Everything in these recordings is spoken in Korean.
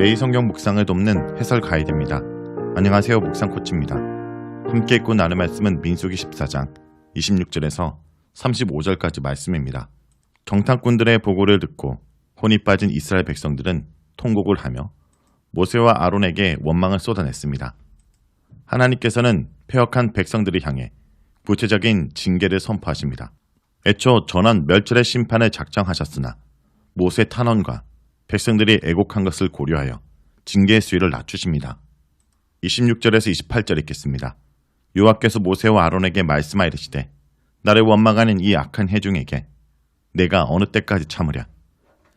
매일 성경 묵상을 돕는 해설 가이드입니다. 안녕하세요. 묵상 코치입니다. 함께 읽고 나눌 말씀은 민수기 14장 26절에서 35절까지 말씀입니다. 정탐꾼들의 보고를 듣고 혼이 빠진 이스라엘 백성들은 통곡을 하며 모세와 아론에게 원망을 쏟아냈습니다. 하나님께서는 패역한 백성들을 향해 구체적인 징계를 선포하십니다. 애초 전원 멸절의 심판을 작정하셨으나 모세 탄원과 백성들이 애곡한 것을 고려하여 징계의 수위를 낮추십니다. 26절에서 28절 읽겠습니다. 여호와께서 모세와 아론에게 말씀하이르시되 나를 원망하는 이 악한 회중에게 내가 어느 때까지 참으랴.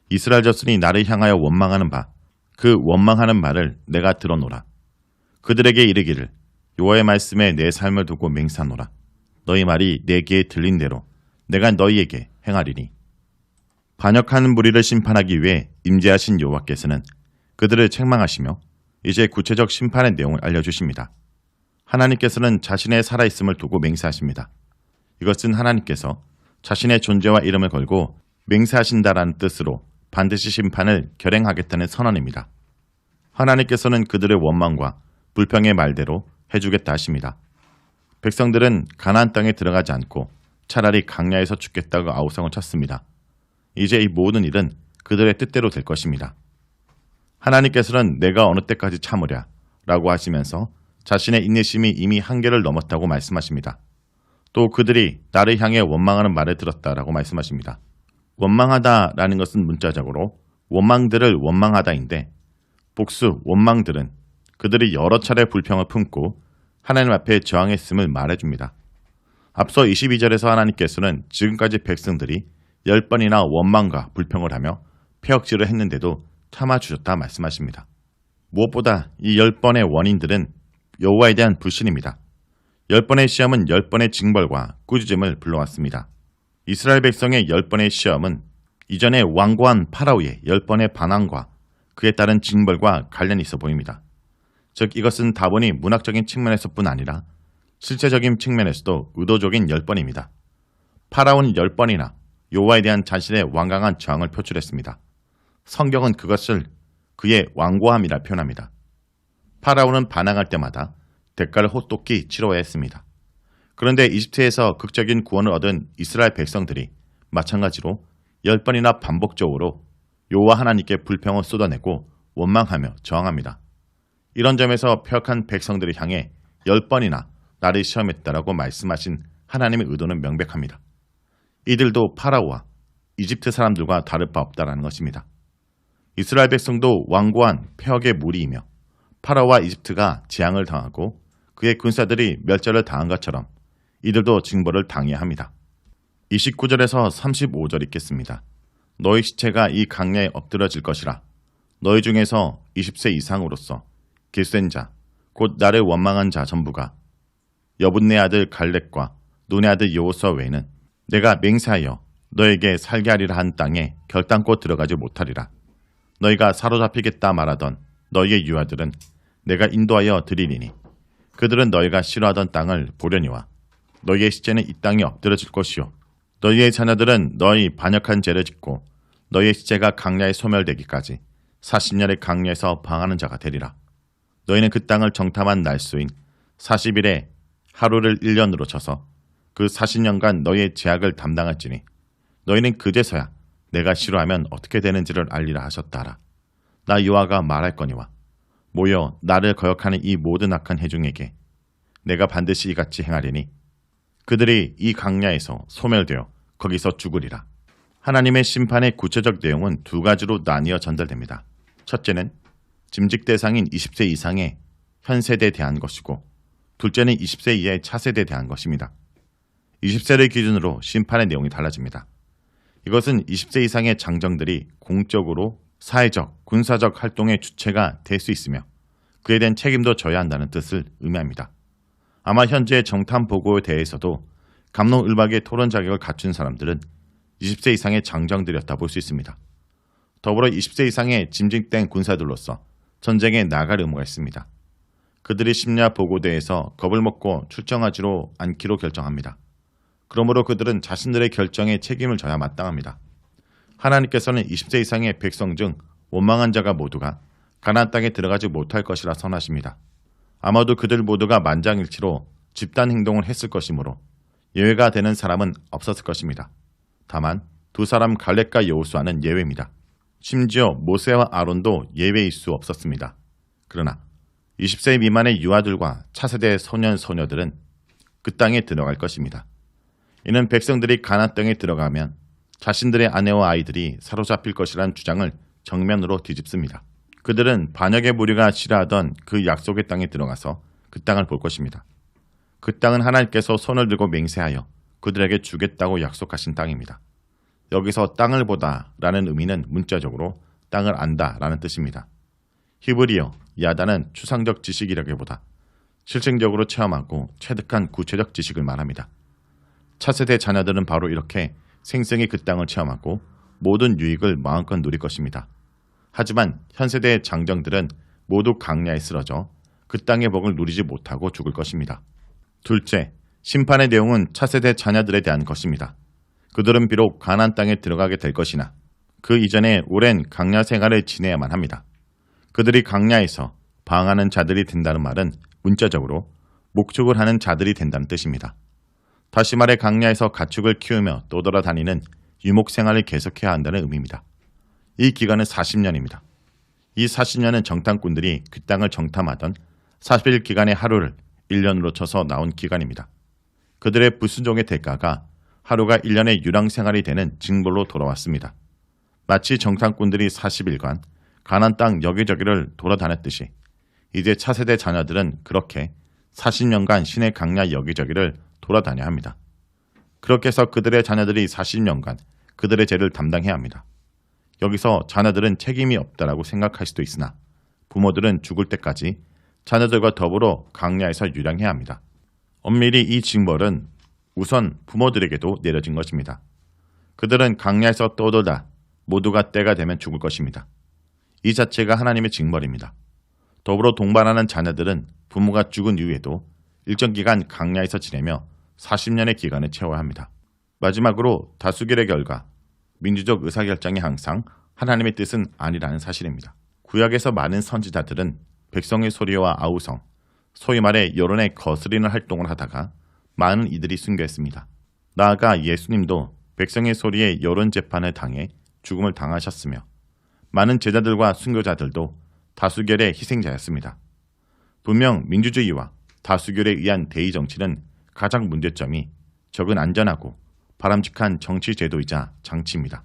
이스라엘 자손이 나를 향하여 원망하는 바 그 원망하는 말을 내가 들어노라. 그들에게 이르기를 여호와의 말씀에 내 삶을 두고 맹세하노라. 너희 말이 내 귀에 들린 대로 내가 너희에게 행하리니. 반역하는 무리를 심판하기 위해 임재하신 여호와께서는 그들을 책망하시며 이제 구체적 심판의 내용을 알려주십니다. 하나님께서는 자신의 살아있음을 두고 맹세하십니다. 이것은 하나님께서 자신의 존재와 이름을 걸고 맹세하신다라는 뜻으로 반드시 심판을 결행하겠다는 선언입니다. 하나님께서는 그들의 원망과 불평의 말대로 해주겠다 하십니다. 백성들은 가나안 땅에 들어가지 않고 차라리 강야에서 죽겠다고 아우성을 쳤습니다. 이제 이 모든 일은 그들의 뜻대로 될 것입니다. 하나님께서는 내가 어느 때까지 참으랴 라고 하시면서 자신의 인내심이 이미 한계를 넘었다고 말씀하십니다. 또 그들이 나를 향해 원망하는 말을 들었다라고 말씀하십니다. 원망하다라는 것은 문자적으로 원망들을 원망하다인데 복수 원망들은 그들이 여러 차례 불평을 품고 하나님 앞에 저항했음을 말해줍니다. 앞서 22절에서 하나님께서는 지금까지 백성들이 10번이나 원망과 불평을 하며 폐역질을 했는데도 참아주셨다 말씀하십니다. 무엇보다 이 10번의 원인들은 여호와에 대한 불신입니다. 10번의 시험은 10번의 징벌과 꾸짖음을 불러왔습니다. 이스라엘 백성의 10번의 시험은 이전에 완고한 파라오의 10번의 반항과 그에 따른 징벌과 관련이 있어 보입니다. 즉 이것은 다분히 문학적인 측면에서뿐 아니라 실제적인 측면에서도 의도적인 10번입니다. 파라오는 10번이나 여호와에 대한 자신의 완강한 저항을 표출했습니다. 성경은 그것을 그의 완고함이라 표현합니다. 파라오는 반항할 때마다 대가를 혹독히 치러야 했습니다. 그런데 이집트에서 극적인 구원을 얻은 이스라엘 백성들이 마찬가지로 10번이나 반복적으로 여호와 하나님께 불평을 쏟아내고 원망하며 저항합니다. 이런 점에서 패역한 백성들을 향해 10번이나 나를 시험했다라고 말씀하신 하나님의 의도는 명백합니다. 이들도 파라오와 이집트 사람들과 다를 바 없다라는 것입니다. 이스라엘 백성도 완고한 패역의 무리이며 파라오와 이집트가 재앙을 당하고 그의 군사들이 멸절을 당한 것처럼 이들도 징벌을 당해야 합니다. 29절에서 35절 읽겠습니다. 너희 시체가 이 강야에 엎드러질 것이라. 너희 중에서 20세 이상으로서 길센 자, 곧 나를 원망한 자 전부가 여분네 아들 갈렙과 눈의 아들 여호수아 외에는 내가 맹세하여 너에게 살게 하리라 한 땅에 결단코 들어가지 못하리라. 너희가 사로잡히겠다 말하던 너희의 유아들은 내가 인도하여 드리리니 그들은 너희가 싫어하던 땅을 보려니와 너희의 시체는 이 땅에 엎드러질 것이요 너희의 자녀들은 너희 반역한 죄를 짓고 너희의 시체가 강야에 소멸되기까지 40년의 강야에서 방하는 자가 되리라. 너희는 그 땅을 정탐한 날수인 40일에 하루를 1년으로 쳐서 그 40년간 너희의 죄악을 담당할지니 너희는 그제서야 내가 싫어하면 어떻게 되는지를 알리라 하셨다라. 나 여호와가 말할거니와 모여 나를 거역하는 이 모든 악한 회중에게 내가 반드시 이같이 행하리니 그들이 이 강야에서 소멸되어 거기서 죽으리라. 하나님의 심판의 구체적 내용은 두 가지로 나뉘어 전달됩니다. 첫째는 짐직 대상인 20세 이상의 현 세대에 대한 것이고 둘째는 20세 이하의 차세대에 대한 것입니다. 20세를 기준으로 심판의 내용이 달라집니다. 이것은 20세 이상의 장정들이 공적으로 사회적, 군사적 활동의 주체가 될 수 있으며 그에 대한 책임도 져야 한다는 뜻을 의미합니다. 아마 현재 정탐 보고에 대해서도 갑론을박의 토론 자격을 갖춘 사람들은 20세 이상의 장정들이었다 볼 수 있습니다. 더불어 20세 이상의 짐직된 군사들로서 전쟁에 나갈 의무가 있습니다. 그들이 심야 보고대에서 겁을 먹고 출정하지로 않기로 결정합니다. 그러므로 그들은 자신들의 결정에 책임을 져야 마땅합니다. 하나님께서는 20세 이상의 백성 중 원망한 자가 모두가 가나안 땅에 들어가지 못할 것이라 선하십니다. 아마도 그들 모두가 만장일치로 집단 행동을 했을 것이므로 예외가 되는 사람은 없었을 것입니다. 다만 두 사람 갈렙과 여호수아는 예외입니다. 심지어 모세와 아론도 예외일 수 없었습니다. 그러나 20세 미만의 유아들과 차세대 소년 소녀들은 그 땅에 들어갈 것입니다. 이는 백성들이 가나안 땅에 들어가면 자신들의 아내와 아이들이 사로잡힐 것이라는 주장을 정면으로 뒤집습니다. 그들은 반역의 무리가 싫어하던 그 약속의 땅에 들어가서 그 땅을 볼 것입니다. 그 땅은 하나님께서 손을 들고 맹세하여 그들에게 주겠다고 약속하신 땅입니다. 여기서 땅을 보다 라는 의미는 문자적으로 땅을 안다 라는 뜻입니다. 히브리어 야다는 추상적 지식이라기보다 실생적으로 체험하고 체득한 구체적 지식을 말합니다. 차세대 자녀들은 바로 이렇게 생생히 그 땅을 체험하고 모든 유익을 마음껏 누릴 것입니다. 하지만 현세대의 장정들은 모두 강야에 쓰러져 그 땅의 복을 누리지 못하고 죽을 것입니다. 둘째, 심판의 내용은 차세대 자녀들에 대한 것입니다. 그들은 비록 가나안 땅에 들어가게 될 것이나 그 이전에 오랜 강야 생활을 지내야만 합니다. 그들이 강야에서 방황하는 자들이 된다는 말은 문자적으로 목축을 하는 자들이 된다는 뜻입니다. 다시 말해 강야에서 가축을 키우며 떠돌아다니는 유목 생활을 계속해야 한다는 의미입니다. 이 기간은 40년입니다. 이 40년은 정탐꾼들이 그 땅을 정탐하던 40일 기간의 하루를 1년으로 쳐서 나온 기간입니다. 그들의 불순종의 대가가 하루가 1년의 유랑 생활이 되는 징벌로 돌아왔습니다. 마치 정탐꾼들이 40일간 가나안 땅 여기저기를 돌아다녔듯이 이제 차세대 자녀들은 그렇게 40년간 신의 강야 여기저기를 돌아다녀야 합니다. 그렇게 해서 그들의 자녀들이 40년간 그들의 죄를 담당해야 합니다. 여기서 자녀들은 책임이 없다라고 생각할 수도 있으나 부모들은 죽을 때까지 자녀들과 더불어 강야에서 유랑해야 합니다. 엄밀히 이 징벌은 우선 부모들에게도 내려진 것입니다. 그들은 강야에서 떠돌다 모두가 때가 되면 죽을 것입니다. 이 자체가 하나님의 징벌입니다. 더불어 동반하는 자녀들은 부모가 죽은 이후에도 일정 기간 강야에서 지내며 40년의 기간을 채워야 합니다. 마지막으로 다수결의 결과 민주적 의사결정이 항상 하나님의 뜻은 아니라는 사실입니다. 구약에서 많은 선지자들은 백성의 소리와 아우성, 소위 말해 여론에 거스리는 활동을 하다가 많은 이들이 순교했습니다. 나아가 예수님도 백성의 소리에 여론 재판을 당해 죽음을 당하셨으며 많은 제자들과 순교자들도 다수결의 희생자였습니다. 분명 민주주의와 다수결에 의한 대의 정치는 가장 문제점이 적은 안전하고 바람직한 정치 제도이자 장치입니다.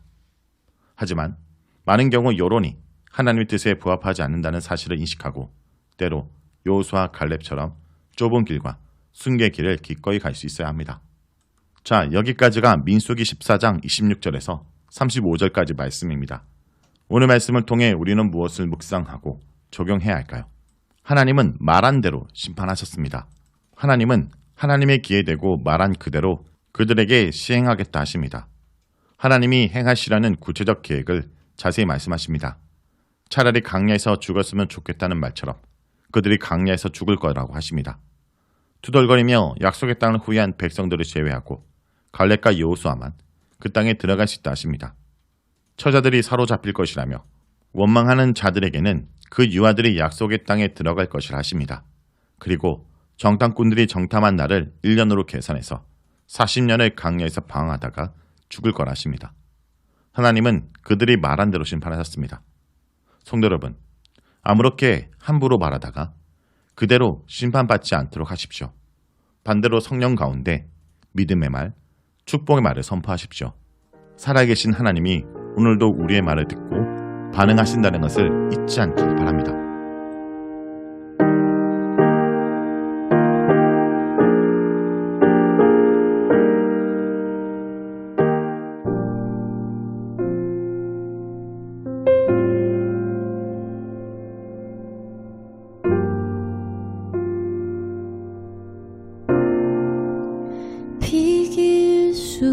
하지만 많은 경우 여론이 하나님의 뜻에 부합하지 않는다는 사실을 인식하고 때로 여호수아 갈렙처럼 좁은 길과 순교의 길을 기꺼이 갈 수 있어야 합니다. 자, 여기까지가 민수기 14장 26절에서 35절까지 말씀입니다. 오늘 말씀을 통해 우리는 무엇을 묵상하고 적용해야 할까요? 하나님은 말한 대로 심판하셨습니다. 하나님은 하나님의 귀에 대고 말한 그대로 그들에게 시행하겠다 하십니다. 하나님이 행하시라는 구체적 계획을 자세히 말씀하십니다. 차라리 강야에서 죽었으면 좋겠다는 말처럼 그들이 강야에서 죽을 거라고 하십니다. 투덜거리며 약속의 땅을 후회한 백성들을 제외하고 갈렙과 여호수아만 그 땅에 들어갈 수 있다 하십니다. 처자들이 사로잡힐 것이라며 원망하는 자들에게는 그 유아들이 약속의 땅에 들어갈 것이라 하십니다. 그리고 정탐꾼들이 정탐한 날을 1년으로 계산해서 40년을 강야에서 방황하다가 죽을 거라 하십니다. 하나님은 그들이 말한 대로 심판하셨습니다. 성도 여러분, 아무렇게 함부로 말하다가 그대로 심판받지 않도록 하십시오. 반대로 성령 가운데 믿음의 말, 축복의 말을 선포하십시오. 살아계신 하나님이 오늘도 우리의 말을 듣고 반응하신다는 것을 잊지 않길 바랍니다. 비길 수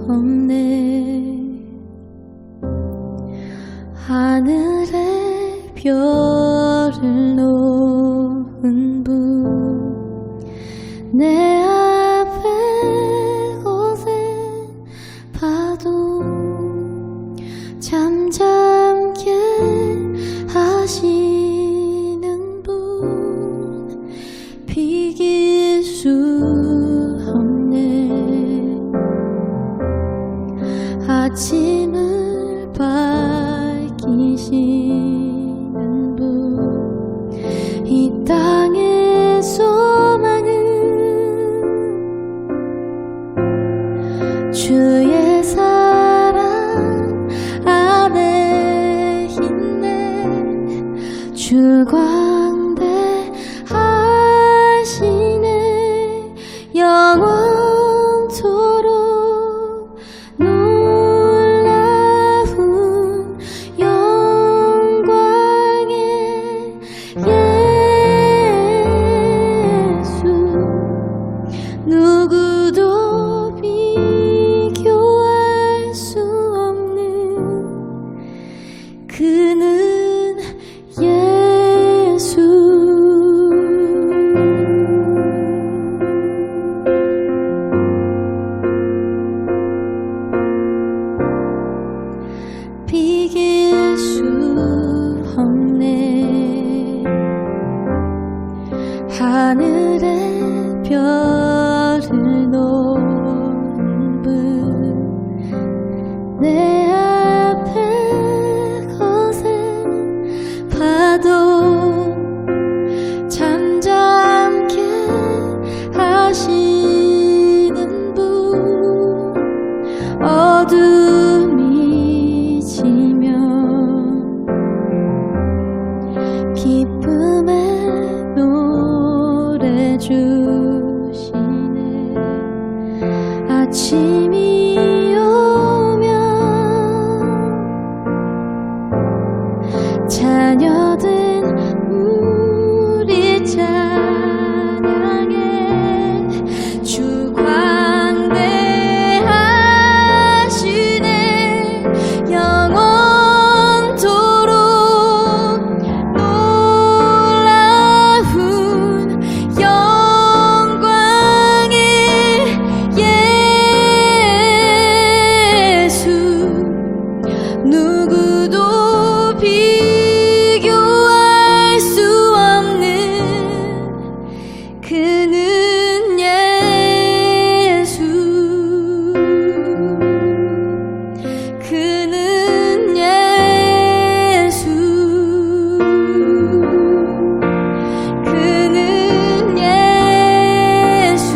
없네 하늘에 별을 놓은 분 내 앞에 곳에 봐도 잠잠게 하시 주의 사랑 안에 있네. 주 광대하시네. 영원토록 놀라운 영광의 예수. 누구도 비교할 수 없는 그는 예수. 비길 수 없네. 하늘의 별을 놓은 분. 내 앞에 거센 파도 잠잠케 하시는 분. 어둠이 지면 기쁨의 노래 주시네. 아침이 오면 자녀된 우리 찬양해. 주 광대하시네. 영원토록 놀라운 영광의 예수. 누구도 비교할 수 없는 그는 예수. 그는 예수. 그는 예수.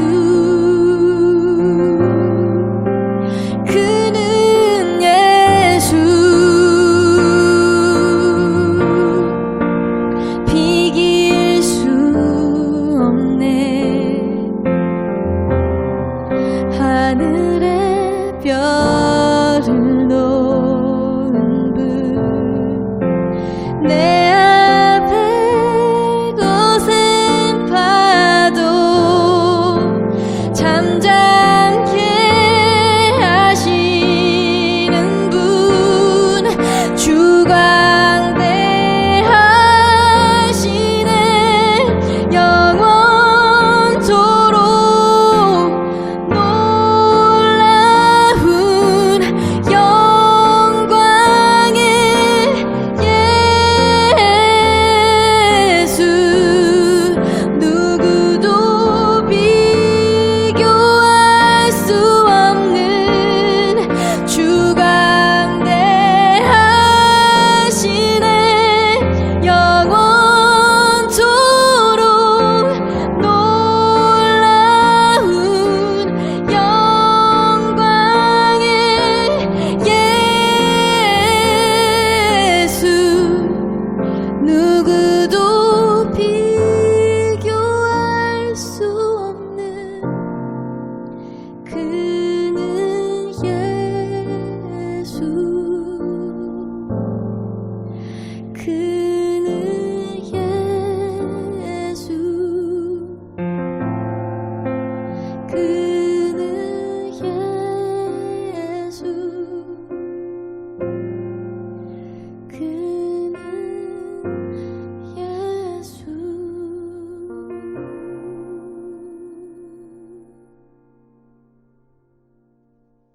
그는 예수. 비길 수 없네. 하늘의 별을 놓은 분. 내 앞에 거센 파도 잠잠